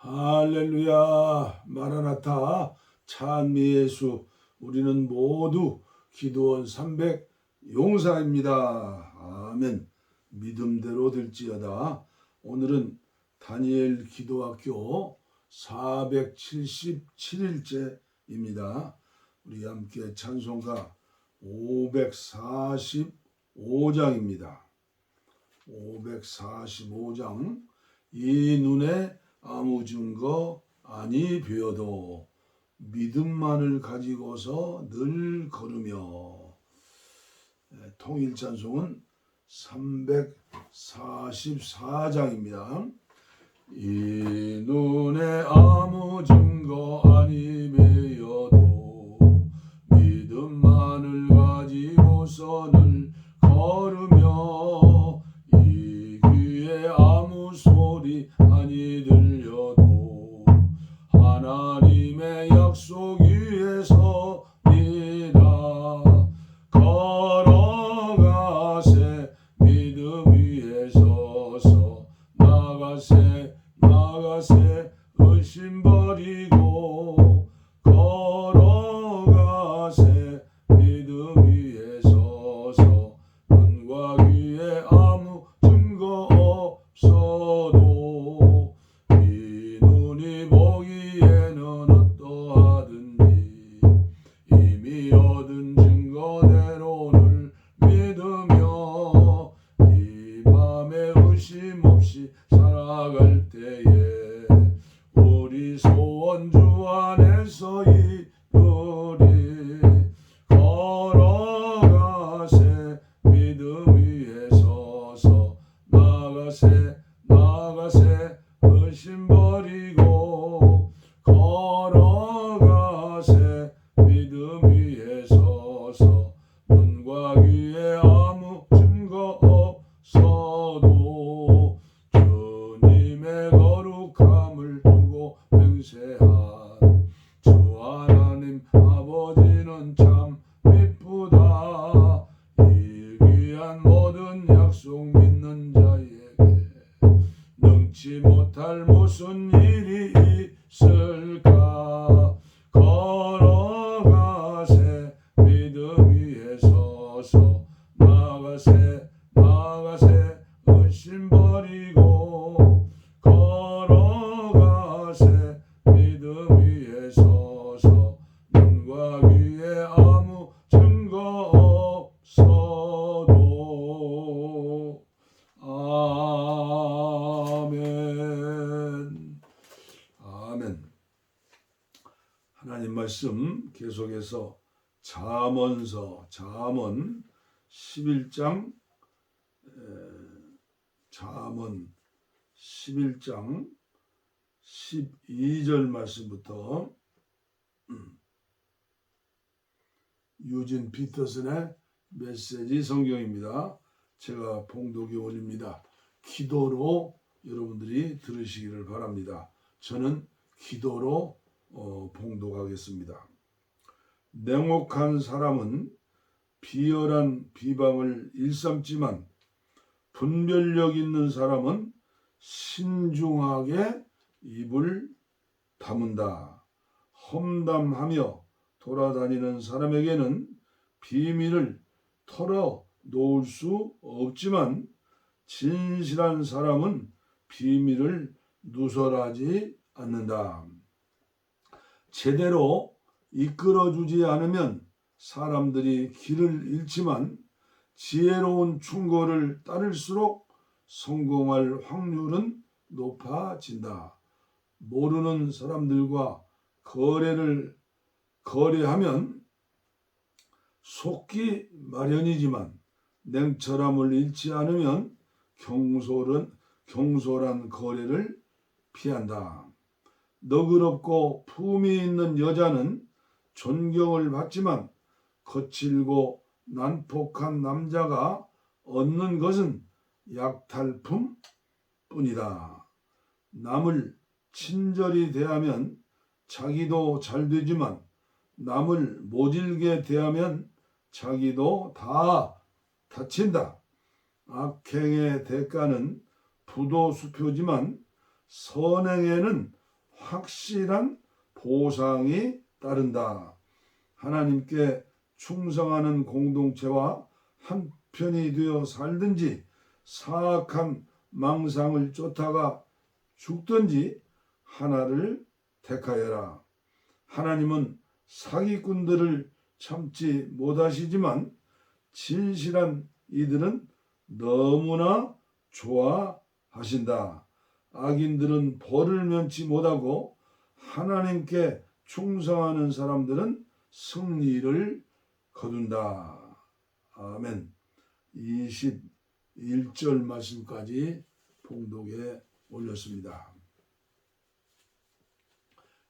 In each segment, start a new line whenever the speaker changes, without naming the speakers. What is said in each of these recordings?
할렐루야 마라나타 찬미 예수. 우리는 모두 기도원 300 용사입니다. 아멘. 믿음대로 될지어다. 오늘은 다니엘 기도학교 477일째입니다. 우리 함께 찬송가 545장입니다. 545장. 이 눈에 아무 증거 아니 보여도 믿음만을 가지고서 늘 걸으며. 통일 찬송은 344장입니다. 이 눈에 아무 증거 아니 보여도 믿음만을 가지고서 늘 걸으며, 이 귀에 아무 소리 아니 들려도 하나님의 약속 위에 서리라. 걸어가세 믿음 위에 서서 나가세 의심 버리고. 걸어가세 믿음 위에 서서 눈과 귀에 아무 증거 없어도 이 눈이 보기에는 어떠하든지 이미 얻은 증거대로를 믿으며 이 맘에 의심 없이 살아갈 때에 우리 소원 주 안에서 이루리. 걸어가세 믿음 위에 서서 나가세 의심 버리고. 걸어가세 믿음 위에 서서 눈과 귀에 아무 증거 없어도 주님의 거룩함을 두고 맹세한 주 하나님 아버지는 참 미쁘다. 이 귀한 모든 약속 믿는 자에게 능치 못할 무슨 일이 있을까. 걸어가세 믿음 위에 서서 나가세 의심 버리고. 걸어가세 믿음 위에 서서 눈과 귀에 아무 증거 없어도. 아멘. 하나님 말씀 계속해서 잠언 11장 12절 말씀부터 유진 피터슨의 메시지 성경입니다. 제가 봉독해 올립니다. 기도로 여러분들이 들으시기를 바랍니다. 저는 기도로 봉독하겠습니다. 냉혹한 사람은 비열한 비방을 일삼지만 분별력 있는 사람은 신중하게 입을 다문다. 험담하며 돌아다니는 사람에게는 비밀을 털어 놓을 수 없지만 진실한 사람은 비밀을 누설하지 않는다. 제대로 이끌어주지 않으면 사람들이 길을 잃지만 지혜로운 충고를 따를수록 성공할 확률은 높아진다. 모르는 사람들과 거래하면 속기 마련이지만 냉철함을 잃지 않으면 경솔한 거래를 피한다. 너그럽고 품위 있는 여자는 존경을 받지만 거칠고 난폭한 남자가 얻는 것은 약탈품 뿐이다. 남을 친절히 대하면 자기도 잘 되지만 남을 모질게 대하면 자기도 다 다친다. 악행의 대가는 부도수표지만 선행에는 확실한 보상이 따른다. 하나님께 충성하는 공동체와 한편이 되어 살든지 사악한 망상을 쫓다가 죽든지 하나를 택하여라. 하나님은 사기꾼들을 참지 못하시지만 진실한 이들은 너무나 좋아하신다. 악인들은 벌을 면치 못하고 하나님께 충성하는 사람들은 승리를 거둔다. 아멘. 21절 말씀까지 봉독에 올렸습니다.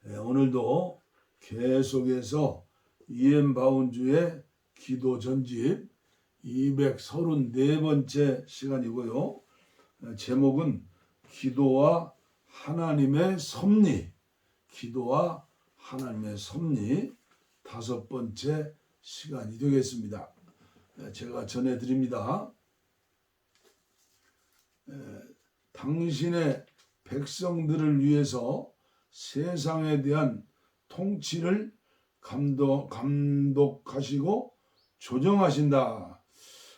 오늘도 계속해서 이엠 바운주의 기도 전집 234번째 시간이고요. 제목은 기도와 하나님의 섭리, 기도와 하나님의 섭리 5번째 시간이 되겠습니다. 제가 전해드립니다. 당신의 백성들을 위해서 세상에 대한 통치를 감독하시고 조정하신다.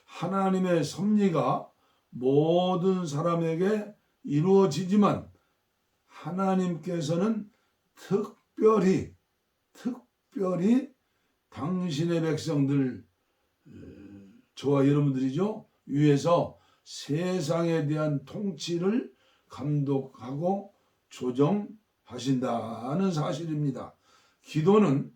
하나님의 섭리가 모든 사람에게 이루어지지만 하나님께서는 특별히 당신의 백성들, 저와 여러분들이죠, 위해서 세상에 대한 통치를 감독하고 조정하신다는 사실입니다. 기도는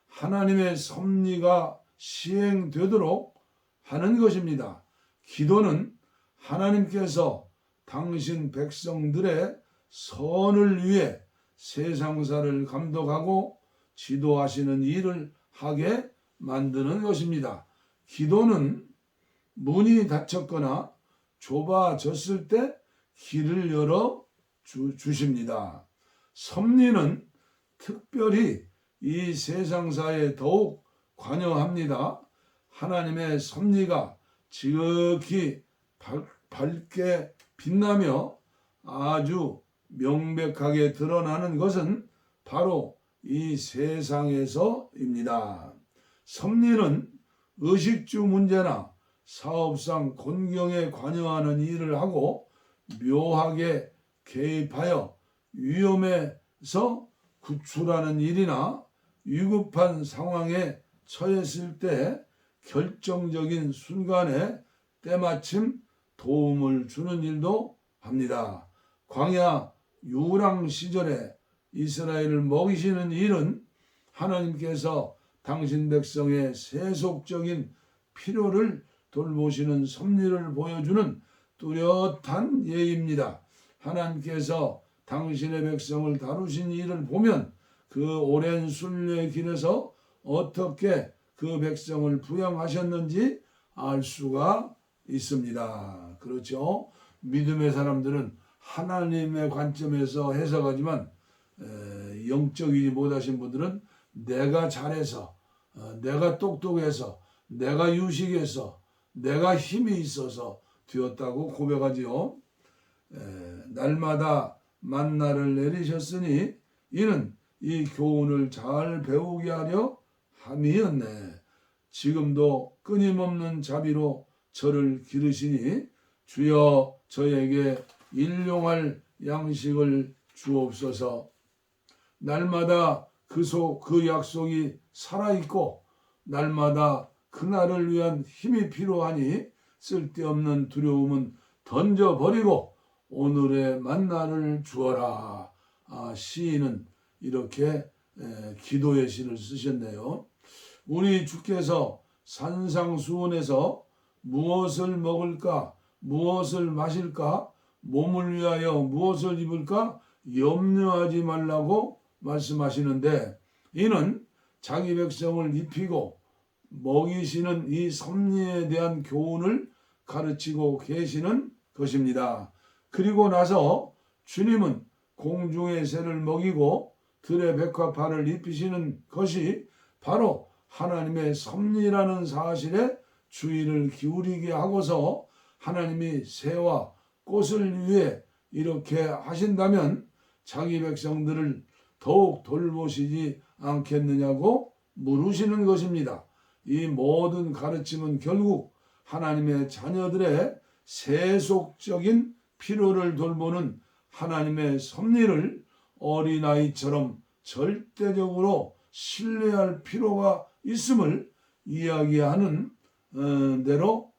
하나님의 섭리가 시행되도록 하는 것입니다. 기도는 하나님께서 당신 백성들의 선을 위해 세상사를 감독하고 지도하시는 일을 하게 만드는 것입니다. 기도는 문이 닫혔거나 좁아졌을 때 길을 열어 주십니다. 섭리는 특별히 이 세상사에 더욱 관여합니다. 하나님의 섭리가 지극히 밝게 빛나며 아주 명백하게 드러나는 것은 바로 이 세상에서입니다. 섭리는 의식주 문제나 사업상 곤경에 관여하는 일을 하고 묘하게 개입하여 위험에서 구출하는 일이나 위급한 상황에 처했을 때 결정적인 순간에 때마침 도움을 주는 일도 합니다. 광야 유랑 시절에 이스라엘을 먹이시는 일은 하나님께서 당신 백성의 세속적인 필요를 돌보시는 섭리를 보여주는 뚜렷한 예입니다. 하나님께서 당신의 백성을 다루신 일을 보면 그 오랜 순례의 길에서 어떻게 그 백성을 부양하셨는지 알 수가 있습니다. 그렇죠? 믿음의 사람들은 하나님의 관점에서 해석하지만 영적이지 못하신 분들은 내가 잘해서, 내가 똑똑해서, 내가 유식해서, 내가 힘이 있어서 되었다고 고백하지요. 날마다 만나를 내리셨으니 이는 이 교훈을 잘 배우게 하려 함이었네. 지금도 끊임없는 자비로 저를 기르시니 주여 저에게 일용할 양식을 주옵소서. 날마다 그 약속이 살아있고 날마다 그날을 위한 힘이 필요하니 쓸데없는 두려움은 던져버리고 오늘의 만나를 주어라. 시인은 이렇게 기도의 시를 쓰셨네요. 우리 주께서 산상수훈에서 무엇을 먹을까, 무엇을 마실까, 몸을 위하여 무엇을 입을까 염려하지 말라고 말씀하시는데, 이는 자기 백성을 입히고 먹이시는 이 섭리에 대한 교훈을 가르치고 계시는 것입니다. 그리고 나서 주님은 공중의 새를 먹이고 들의 백합화를 입히시는 것이 바로 하나님의 섭리라는 사실에 주의를 기울이게 하고서 하나님이 새와 꽃을 위해 이렇게 하신다면 자기 백성들을 더욱 돌보시지 않겠느냐고 물으시는 것입니다. 이 모든 가르침은 결국 하나님의 자녀들의 세속적인 필요를 돌보는 하나님의 섭리를 어린아이처럼 절대적으로 신뢰할 필요가 있음을 이야기하는 대로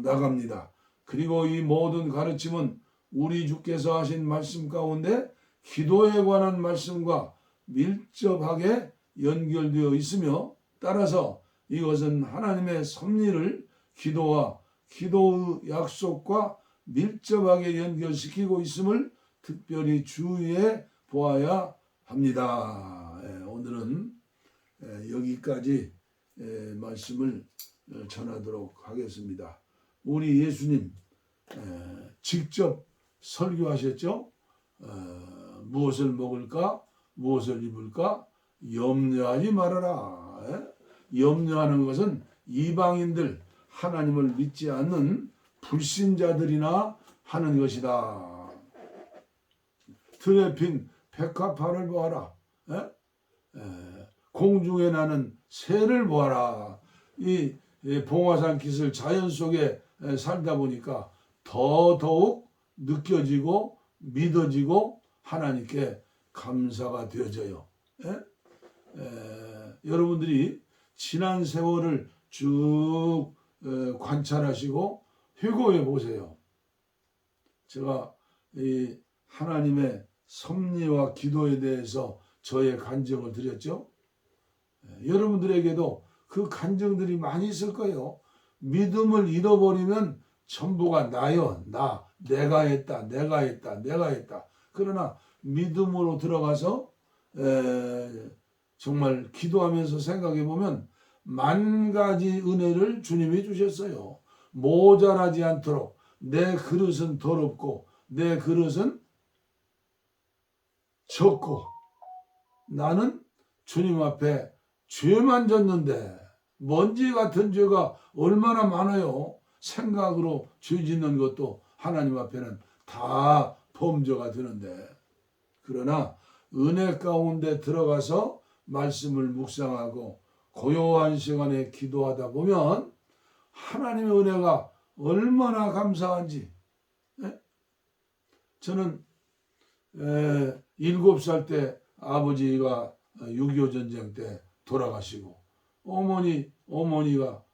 나갑니다. 그리고 이 모든 가르침은 우리 주께서 하신 말씀 가운데 기도에 관한 말씀과 밀접하게 연결되어 있으며, 따라서 이것은 하나님의 섭리를 기도와 기도의 약속과 밀접하게 연결시키고 있음을 특별히 주의해 보아야 합니다. 오늘은 여기까지 말씀을 전하도록 하겠습니다. 우리 예수님 직접 설교하셨죠. 무엇을 먹을까, 무엇을 입을까 염려하지 말아라. 염려하는 것은 이방인들, 하나님을 믿지 않는 불신자들이나 하는 것이다. 들에 핀 백합화를 보아라. 공중에 나는 새를 보아라. 이 봉화산 기슭 자연 속에 살다 보니까 더더욱 느껴지고 믿어지고 하나님께 감사가 되어져요. 여러분들이 지난 세월을 쭉 관찰하시고 회고해 보세요. 제가 이 하나님의 섭리와 기도에 대해서 저의 간증을 드렸죠. 여러분들에게도 그 간증들이 많이 있을 거예요. 믿음을 잃어버리면 전부가 나요. 내가 했다. 그러나 믿음으로 들어가서 정말 기도하면서 생각해 보면 만 가지 은혜를 주님이 주셨어요. 모자라지 않도록 내 그릇은 더럽고 내 그릇은 적고 나는 주님 앞에 죄만 졌는데 먼지 같은 죄가 얼마나 많아요. 생각으로 죄 짓는 것도 하나님 앞에는 다 범죄가 되는데, 그러나 은혜 가운데 들어가서 말씀을 묵상하고 고요한 시간에 기도하다 보면 하나님의 은혜가 얼마나 감사한지. 저는 7살 때 아버지가 6.25 전쟁 때 돌아가시고 어머니가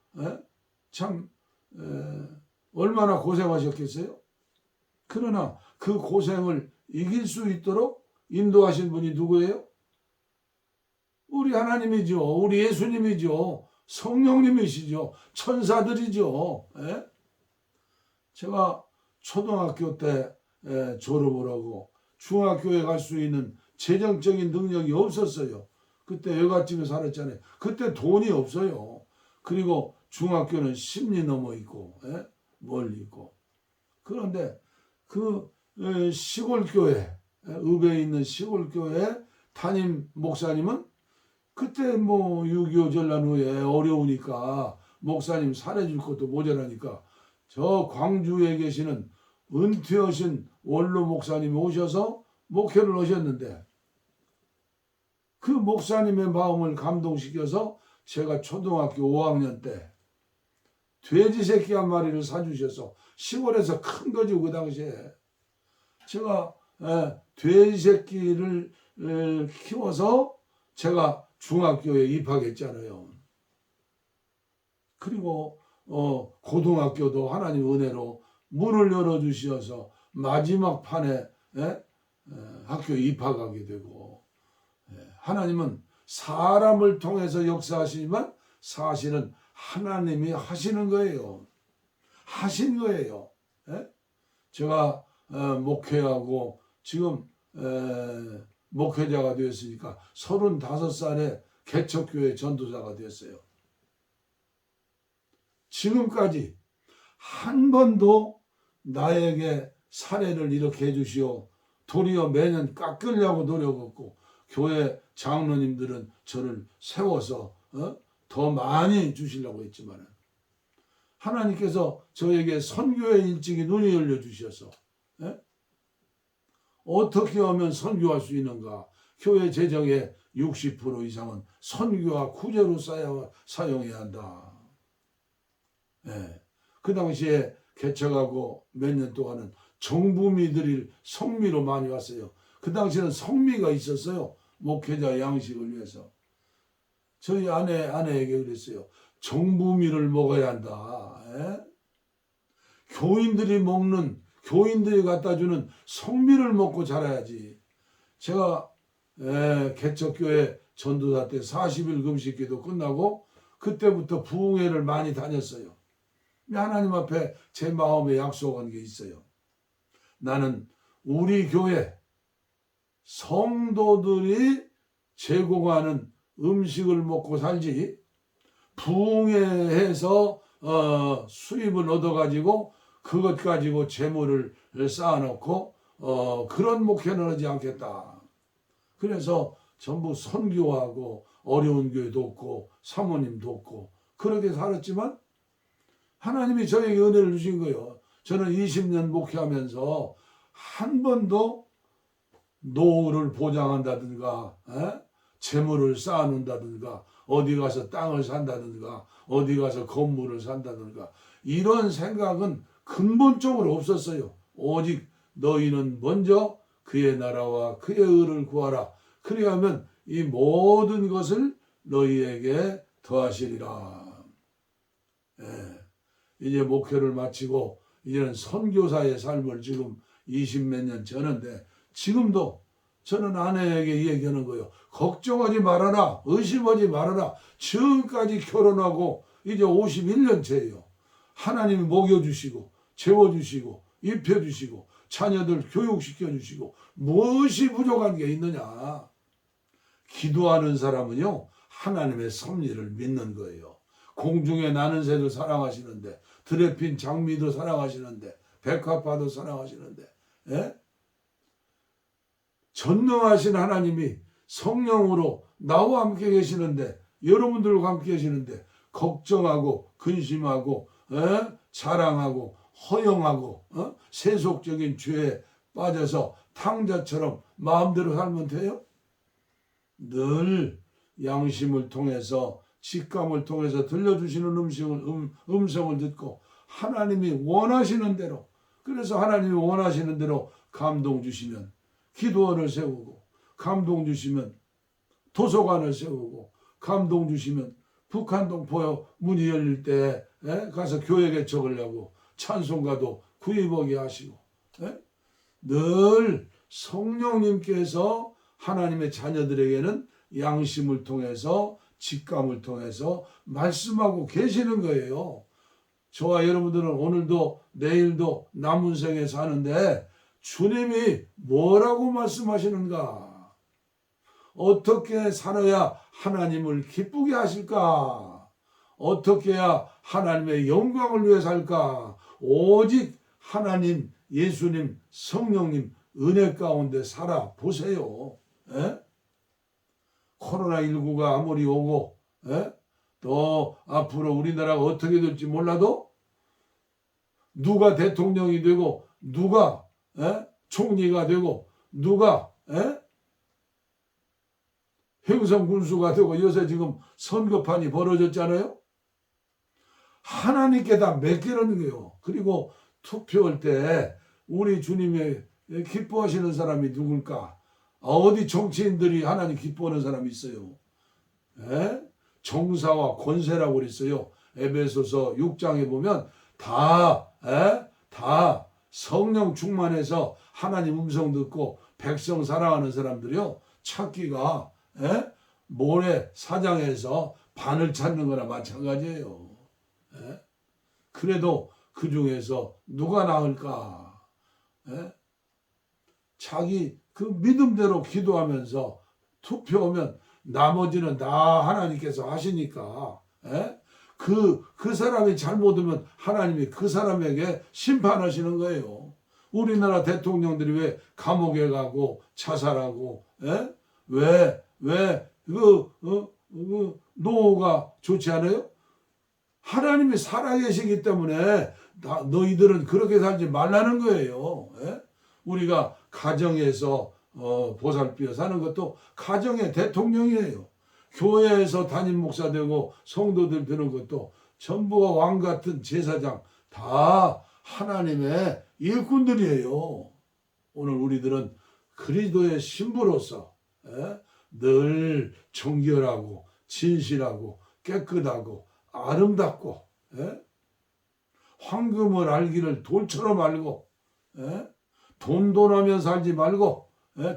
참 얼마나 고생하셨겠어요. 그러나 그 고생을 이길 수 있도록 인도하신 분이 누구예요? 우리 하나님이죠. 우리 예수님이죠. 성령님이시죠. 천사들이죠. 제가 초등학교 때 졸업을 하고 중학교에 갈 수 있는 재정적인 능력이 없었어요. 그때 여갓집에 살았잖아요. 그때 돈이 없어요. 그리고 중학교는 10리 넘어 있고 멀리 있고. 그런데 그 시골교회, 읍에 있는 시골교회 담임 목사님은 그때 6.25 전란 후에 어려우니까 목사님 살해줄 것도 모자라니까 저 광주에 계시는 은퇴하신 원로 목사님이 오셔서 목회를 하셨는데, 그 목사님의 마음을 감동시켜서 제가 초등학교 5학년 때 돼지 새끼 한 마리를 사주셔서, 시골에서 큰 거죠 그 당시에. 제가 돼지 새끼를 키워서 제가 중학교에 입학했잖아요. 그리고 고등학교도 하나님 은혜로 문을 열어주셔서 마지막 판에 학교에 입학하게 되고, 하나님은 사람을 통해서 역사하시지만 사실은 하나님이 하시는 거예요. 하신 거예요. 제가 목회하고 지금 목회자가 되었으니까 35살에 개척교회 전도사가 되었어요. 지금까지 한 번도 나에게 사례를 이렇게 해주시오, 도리어 매년 깎으려고 노력했고, 교회 장로님들은 저를 세워서 더 많이 주시려고 했지만 하나님께서 저에게 선교의 일찍이 눈이 열려 주셔서 어떻게 하면 선교할 수 있는가? 교회 재정의 60% 이상은 선교와 구제로 사용해야 한다. 예. 그 당시에 개척하고 몇 년 동안은 정부미 드릴 성미로 많이 왔어요. 그 당시에는 성미가 있었어요. 목회자 양식을 위해서. 저희 아내에게 그랬어요. 정부미를 먹어야 한다. 예? 교인들이 갖다 주는 성미를 먹고 자라야지. 제가 개척교회 전도사 때 40일 금식기도 끝나고 그때부터 부흥회를 많이 다녔어요. 하나님 앞에 제 마음에 약속한 게 있어요. 나는 우리 교회 성도들이 제공하는 음식을 먹고 살지, 부흥회에서 수입을 얻어가지고 그것 가지고 재물을 쌓아놓고 그런 목회는 하지 않겠다. 그래서 전부 선교하고 어려운 교회 돕고 사모님 돕고 그렇게 살았지만 하나님이 저에게 은혜를 주신 거예요. 저는 20년 목회하면서 한 번도 노후를 보장한다든가 재물을 쌓아놓는다든가 어디 가서 땅을 산다든가 어디 가서 건물을 산다든가 이런 생각은 근본적으로 없었어요. 오직 너희는 먼저 그의 나라와 그의 의를 구하라. 그리하면 이 모든 것을 너희에게 더하시리라. 이제 목회를 마치고 이제는 선교사의 삶을 지금 20몇 년째 하는데 지금도 저는 아내에게 얘기하는 거예요. 걱정하지 말아라. 의심하지 말아라. 지금까지 결혼하고 이제 51년째예요. 하나님이 먹여주시고 재워주시고 입혀주시고 자녀들 교육시켜주시고 무엇이 부족한 게 있느냐. 기도하는 사람은요 하나님의 섭리를 믿는 거예요. 공중에 나는 새도 사랑하시는데 들에 핀 장미도 사랑하시는데 백합화도 사랑하시는데 전능하신 하나님이 성령으로 나와 함께 계시는데 여러분들과 함께 계시는데 걱정하고 근심하고 자랑하고 허영하고 세속적인 죄에 빠져서 탕자처럼 마음대로 살면 돼요? 늘 양심을 통해서 직감을 통해서 들려주시는 음성을 듣고 하나님이 원하시는 대로 그래서 하나님이 원하시는 대로 감동 주시면 기도원을 세우고 감동 주시면 도서관을 세우고 감동 주시면 북한동 포요 문이 열릴 때 가서 교회 개척을 하고 찬송가도 구입하게 하시고 늘 성령님께서 하나님의 자녀들에게는 양심을 통해서 직감을 통해서 말씀하고 계시는 거예요. 저와 여러분들은 오늘도 내일도 남은 생에 사는데 주님이 뭐라고 말씀하시는가? 어떻게 살아야 하나님을 기쁘게 하실까? 어떻게 해야 하나님의 영광을 위해 살까? 오직 하나님, 예수님, 성령님 은혜 가운데 살아보세요. 코로나19가 아무리 오고 또 앞으로 우리나라가 어떻게 될지 몰라도 누가 대통령이 되고 누가 총리가 되고 누가 행성군수가 되고 요새 지금 선거판이 벌어졌잖아요. 하나님께 다 맡기는 거예요. 그리고 투표할 때 우리 주님의 기뻐하시는 사람이 누굴까? 어디 정치인들이 하나님 기뻐하는 사람이 있어요. 정사와 권세라고 그랬어요. 에베소서 6장에 보면 다 성령 충만해서 하나님 음성 듣고 백성 사랑하는 사람들이요. 찾기가 모래 사장에서 바늘 찾는 거나 마찬가지예요. 그래도 그 중에서 누가 나을까? 자기 그 믿음대로 기도하면서 투표하면 나머지는 다 하나님께서 하시니까 그 사람이 잘못하면 하나님이 그 사람에게 심판하시는 거예요. 우리나라 대통령들이 왜 감옥에 가고 자살하고 왜 노후가 좋지 않아요? 하나님이 살아계시기 때문에 너희들은 그렇게 살지 말라는 거예요. 우리가 가정에서 보살피어 사는 것도 가정의 대통령이에요. 교회에서 담임 목사 되고 성도들 되는 것도 전부가 왕 같은 제사장 다 하나님의 일꾼들이에요. 오늘 우리들은 그리스도의 신부로서 늘 정결하고 진실하고 깨끗하고 아름답고 황금을 알기를 돌처럼 알고 돈돈하며 살지 말고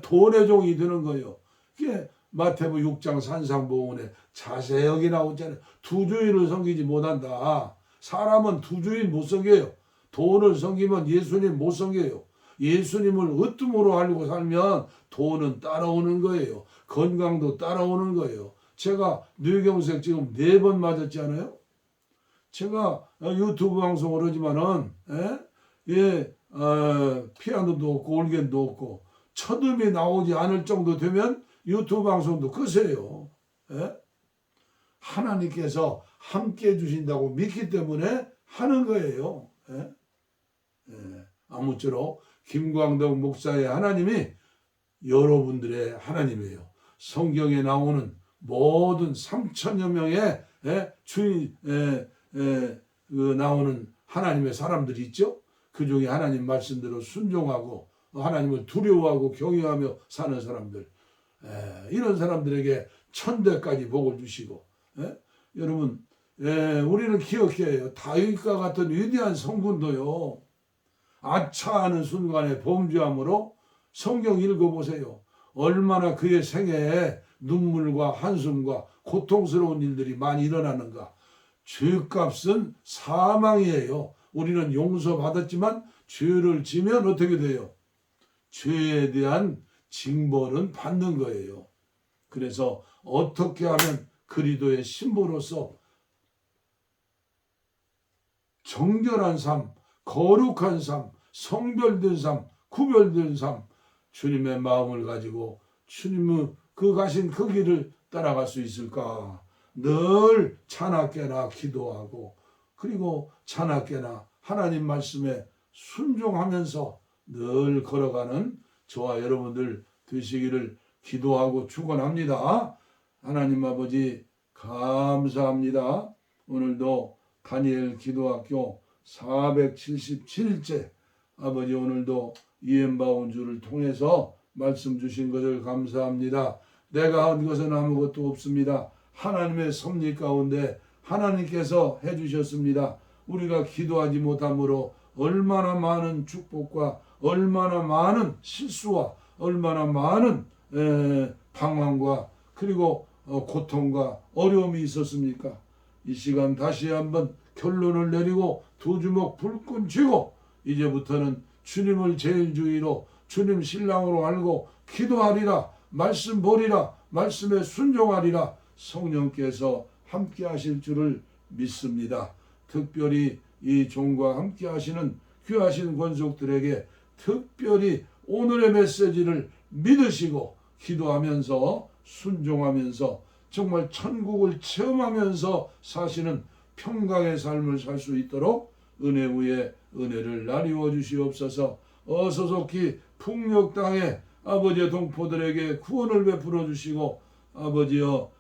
돈의 종이 되는 거예요. 그게 마태복 6장 산상보훈에 자세하게 나오잖아요. 두 주인을 섬기지 못한다. 사람은 두 주인 못 섬겨요. 돈을 섬기면 예수님 못 섬겨요. 예수님을 으뜸으로 알고 살면 돈은 따라오는 거예요. 건강도 따라오는 거예요. 제가 뇌경색 지금 4번 맞았지 않아요? 제가 유튜브 방송을 하지만은 피아노도 없고 올겐도 없고 첫음이 나오지 않을 정도 되면 유튜브 방송도 끄세요. 하나님께서 함께 해주신다고 믿기 때문에 하는 거예요. 아무쪼록 김광덕 목사의 하나님이 여러분들의 하나님이에요. 성경에 나오는 모든 3천여 명의 주인 나오는 하나님의 사람들이 있죠. 그 중에 하나님 말씀대로 순종하고 하나님을 두려워하고 경외하며 사는 사람들, 이런 사람들에게 천대까지 복을 주시고, 여러분, 우리는 기억해야 해요. 다윗과 같은 위대한 성군도요, 아차하는 순간에 범죄함으로 성경 읽어보세요. 얼마나 그의 생애에 눈물과 한숨과 고통스러운 일들이 많이 일어나는가. 죄값은 사망이에요. 우리는 용서받았지만 죄를 지면 어떻게 돼요? 죄에 대한 징벌은 받는 거예요. 그래서 어떻게 하면 그리스도의 신부로서 정결한 삶, 거룩한 삶, 성별된 삶, 구별된 삶, 주님의 마음을 가지고 주님의 그 가신 그 길을 따라갈 수 있을까? 늘 자나깨나 기도하고, 그리고 자나깨나 하나님 말씀에 순종하면서 늘 걸어가는 저와 여러분들 되시기를 기도하고 축원합니다. 하나님 아버지 감사합니다. 오늘도 다니엘 기도학교 477일째 아버지, 오늘도 이엠바운주를 통해서 말씀 주신 것을 감사합니다. 내가 한 것은 아무것도 없습니다. 하나님의 섭리 가운데 하나님께서 해주셨습니다. 우리가 기도하지 못함으로 얼마나 많은 축복과 얼마나 많은 실수와 얼마나 많은 방황과 그리고 고통과 어려움이 있었습니까? 이 시간 다시 한번 결론을 내리고 두 주먹 불끈 쥐고 이제부터는 주님을 제일 주의로 주님 신랑으로 알고 기도하리라, 말씀 보리라, 말씀에 순종하리라. 성령께서 함께 하실 줄을 믿습니다. 특별히 이 종과 함께 하시는 귀하신 권속들에게 특별히 오늘의 메시지를 믿으시고 기도하면서 순종하면서 정말 천국을 체험하면서 사시는 평강의 삶을 살 수 있도록 은혜 위에 은혜를 나뉘어 주시옵소서. 어소속히 풍력 땅에 아버지의 동포들에게 구원을 베풀어 주시고, 아버지여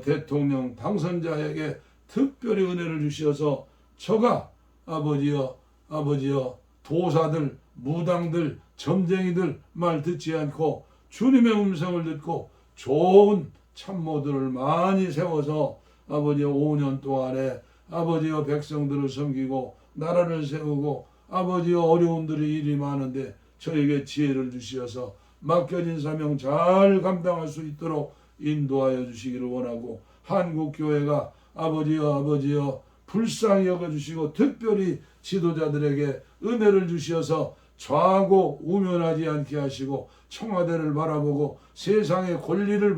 대통령 당선자에게 특별히 은혜를 주시어서 저가 아버지여 도사들, 무당들, 점쟁이들 말 듣지 않고 주님의 음성을 듣고 좋은 참모들을 많이 세워서 아버지여 5년 동안에 아버지여 백성들을 섬기고 나라를 세우고 아버지여 어려움들이 일이 많은데 저에게 지혜를 주시어서 맡겨진 사명 잘 감당할 수 있도록 인도하여 주시기를 원하고, 한국교회가 아버지여 불쌍히 여겨주시고 특별히 지도자들에게 은혜를 주시어서 좌고 우면하지 않게 하시고 청와대를 바라보고 세상의 권세를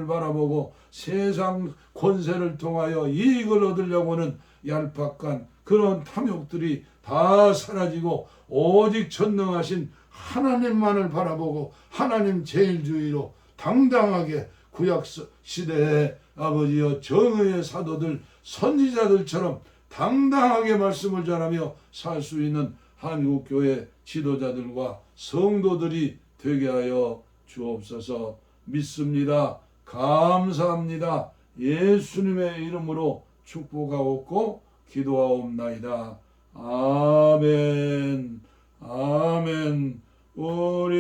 바라보고 세상 권세를 통하여 이익을 얻으려고는 얄팍한 그런 탐욕들이 다 사라지고 오직 전능하신 하나님만을 바라보고 하나님 제일주의로 당당하게 구약 시대에 아버지여 정의의 사도들 선지자들처럼 당당하게 말씀을 전하며 살 수 있는 한국교회 지도자들과 성도들이 되게 하여 주옵소서. 믿습니다. 감사합니다. 예수님의 이름으로 축복하옵고 기도하옵나이다. 아멘. 아멘. 우리